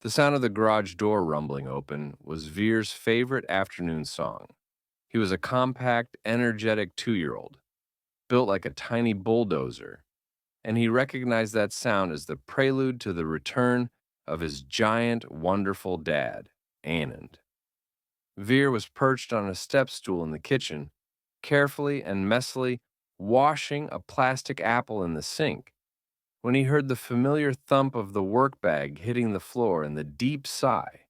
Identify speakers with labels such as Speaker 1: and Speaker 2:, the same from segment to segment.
Speaker 1: The sound of the garage door rumbling open was Veer's favorite afternoon song. He was a compact, energetic 2-year-old, built like a tiny bulldozer, and he recognized that sound as the prelude to the return of his giant, wonderful dad, Anand. Veer was perched on a step stool in the kitchen, carefully and messily washing a plastic apple in the sink, when he heard the familiar thump of the work bag hitting the floor and the deep sigh.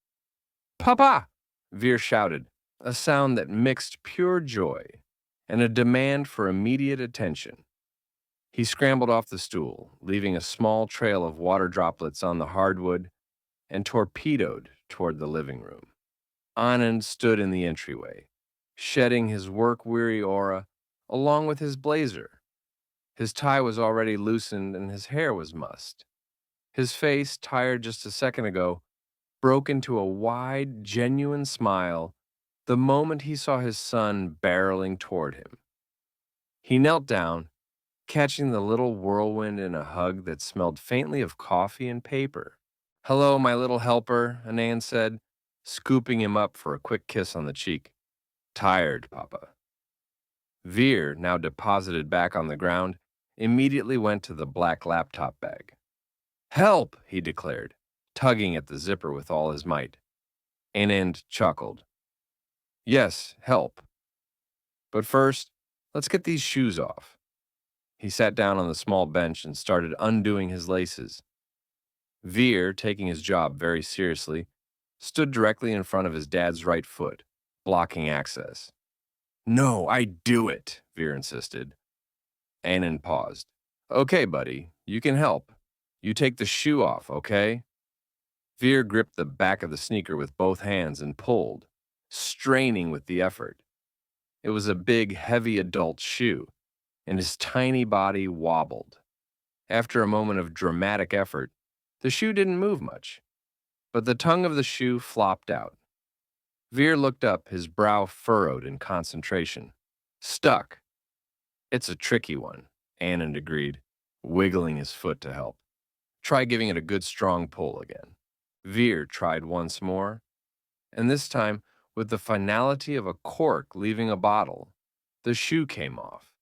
Speaker 1: Papa! Veer shouted, a sound that mixed pure joy and a demand for immediate attention. He scrambled off the stool, leaving a small trail of water droplets on the hardwood, and torpedoed toward the living room. Anand stood in the entryway, shedding his work-weary aura along with his blazer. His tie was already loosened and his hair was mussed. His face, tired just a second ago, broke into a wide, genuine smile the moment he saw his son barreling toward him. He knelt down, catching the little whirlwind in a hug that smelled faintly of coffee and paper. Hello, my little helper, Anand said, scooping him up for a quick kiss on the cheek. Tired, Papa. Veer, now deposited back on the ground, immediately went to the black laptop bag. Help, he declared, tugging at the zipper with all his might. Anand chuckled. Yes, help. But first, let's get these shoes off. He sat down on the small bench and started undoing his laces. Veer, taking his job very seriously, stood directly in front of his dad's right foot, blocking access. No, I do it, Veer insisted. Anand paused. Okay, buddy, you can help. You take the shoe off, okay? Veer gripped the back of the sneaker with both hands and pulled, straining with the effort. It was a big, heavy adult shoe, and his tiny body wobbled. After a moment of dramatic effort, the shoe didn't move much, but the tongue of the shoe flopped out. Veer looked up, his brow furrowed in concentration. Stuck. It's a tricky one, Anand agreed, wiggling his foot to help. Try giving it a good strong pull again. Veer tried once more, and this time, with the finality of a cork leaving a bottle, the shoe came off,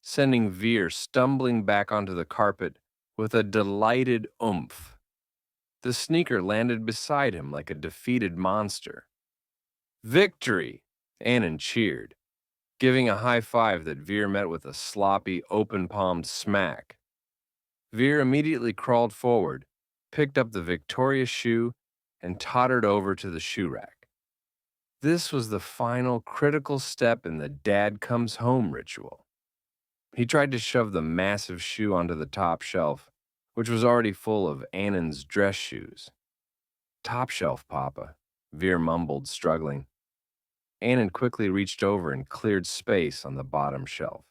Speaker 1: sending Veer stumbling back onto the carpet with a delighted oomph. The sneaker landed beside him like a defeated monster. Victory! Anand cheered, giving a high five that Veer met with a sloppy, open-palmed smack. Veer immediately crawled forward, picked up the victorious shoe, and tottered over to the shoe rack. This was the final critical step in the dad comes home ritual. He tried to shove the massive shoe onto the top shelf, which was already full of Anand's dress shoes. Top shelf, Papa, Veer mumbled, struggling. Anand quickly reached over and cleared space on the bottom shelf.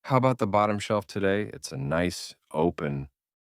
Speaker 1: How about the bottom shelf today? It's a nice, open,